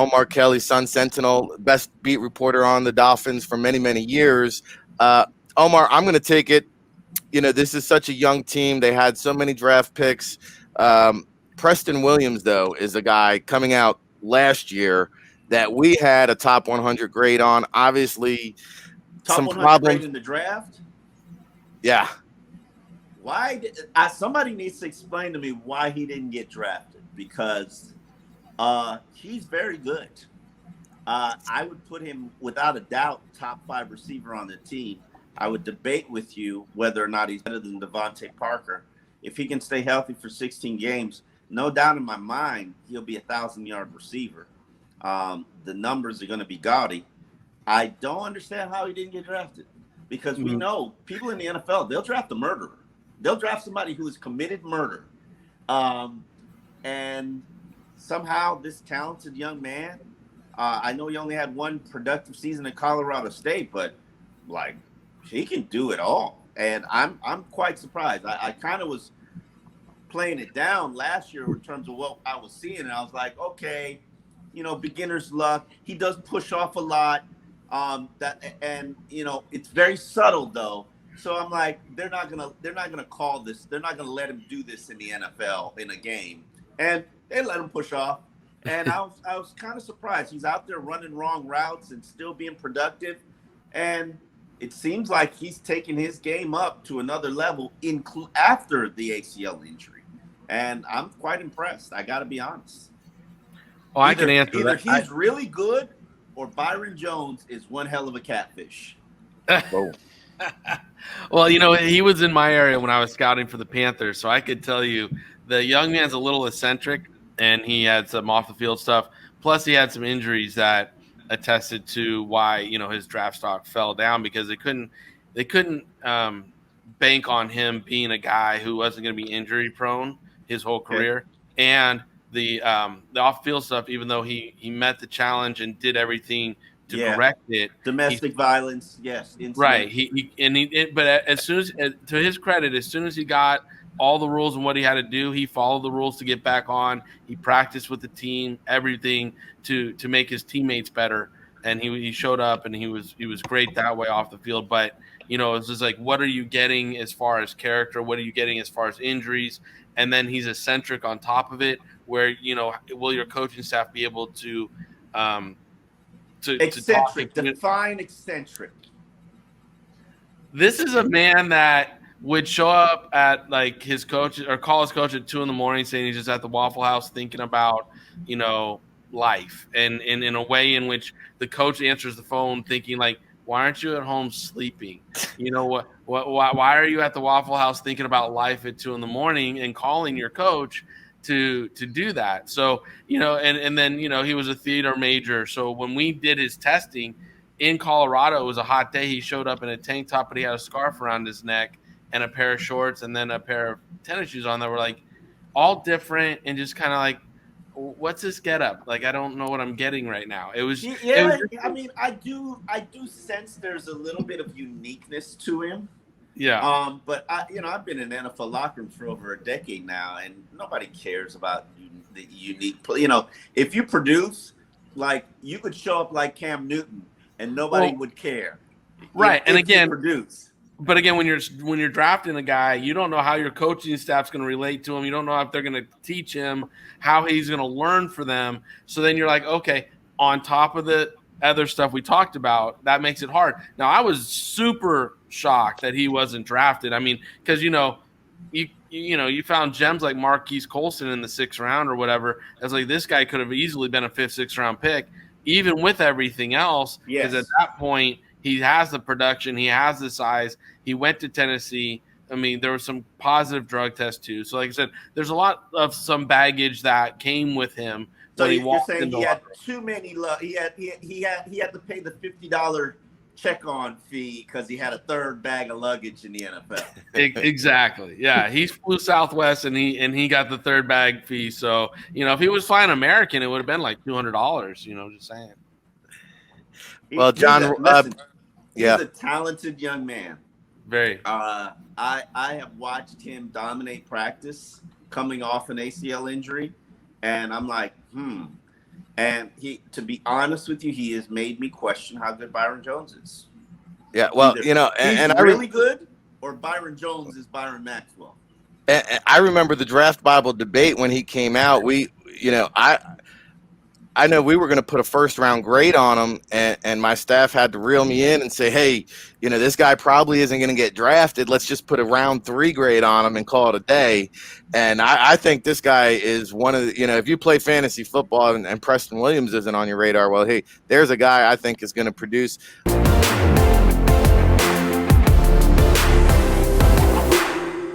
Omar Kelly, Sun Sentinel, best beat reporter on the Dolphins for many, many years. Omar, I'm going to take it. This is such a young team. They had so many draft picks. Preston Williams, though, is a guy coming out last year that we had a top 100 grade on. Obviously, Top some 100 problems. grade in the draft? Yeah. Why somebody needs to explain to me why he didn't get drafted, because he's very good. I would put him without a doubt top 5 receiver on the team. I would debate with you whether or not he's better than Devontae Parker. If he can stay healthy for 16 games, no doubt in my mind he'll be a 1,000-yard receiver. The numbers are going to be gaudy. I don't understand how he didn't get drafted, because we know people in the NFL, they'll draft a murderer. They'll draft somebody who has committed murder. And somehow this talented young man, I know he only had one productive season at Colorado State, but like, he can do it all. And I'm quite surprised. I kind of was playing it down last year in terms of what I was seeing. And I was like, okay, beginner's luck. He does push off a lot. It's very subtle though. So I'm like, they're not gonna call this. They're not gonna let him do this in the NFL in a game, and they let him push off. And I was kind of surprised. He's out there running wrong routes and still being productive, and it seems like he's taking his game up to another level after the ACL injury. And I'm quite impressed. I got to be honest. Oh, I can answer that. Either he's really good, or Byron Jones is one hell of a catfish. Oh. Well, he was in my area when I was scouting for the Panthers, so I could tell you the young man's a little eccentric, and he had some off-the-field stuff. Plus, he had some injuries that attested to why his draft stock fell down, because they couldn't bank on him being a guy who wasn't going to be injury-prone his whole career, and the off-field stuff. Even though he met the challenge and did everything to correct it. Domestic violence, yes. Right. But as soon as, to his credit, as soon as he got all the rules and what he had to do, he followed the rules to get back on. He practiced with the team, everything to make his teammates better. And he showed up, and he was great that way off the field. But, it's just like, what are you getting as far as character? What are you getting as far as injuries? And then he's eccentric on top of it, where, will your coaching staff be able to eccentric, define eccentric. This is a man that would show up at like his coach or call his coach at 2 a.m. saying he's just at the Waffle House thinking about, life, and in a way in which the coach answers the phone thinking like, why aren't you at home sleeping? Why are you at the Waffle House thinking about life at 2 a.m. and calling your coach to do that? So, and then, he was a theater major. So when we did his testing in Colorado, it was a hot day. He showed up in a tank top, but he had a scarf around his neck and a pair of shorts and then a pair of tennis shoes on that were like all different, and just kind of like, what's this get up? Like, I don't know what I'm getting right now. It was, I mean, I do sense there's a little bit of uniqueness to him. Yeah. But I've been in NFL locker room for over a decade now, and nobody cares about the unique. If you produce, like, you could show up like Cam Newton, and nobody would care. Right. And again, produce. But again, when you're drafting a guy, you don't know how your coaching staff's going to relate to him. You don't know if they're going to teach him, how he's going to learn for them. So then you're like, okay, on top of the other stuff we talked about, that makes it hard. Now, I was super shocked that he wasn't drafted. I mean, because you found gems like Marquise Colston in the 6th round or whatever. It's like, this guy could have easily been a 5th, 6th round pick, even with everything else. Because at that point, he has the production, he has the size. He went to Tennessee. I mean, there was some positive drug tests too. So, like I said, there's a lot of some baggage that came with him. So you're saying he had too many. He had to pay the $50 check-on fee because he had a 3rd bag of luggage in the NFL. Exactly. Yeah, he flew Southwest and he got the 3rd bag fee. So if he was flying American, it would have been like $200. Just saying. Well, John, he's a talented young man. Very. I have watched him dominate practice coming off an ACL injury, and I'm like, And to be honest with you, he has made me question how good Byron Jones is. Yeah, well, Either you know, he's and really good, or Byron Jones is Byron Maxwell. I remember the Draft Bible debate when he came out. I know we were going to put a first round grade on him, and my staff had to reel me in and say, hey, you know, this guy probably isn't going to get drafted. Let's just put a round 3 grade on him and call it a day. And I think this guy is one of the, you know, if you play fantasy football and Preston Williams isn't on your radar, well, hey, there's a guy I think is going to produce.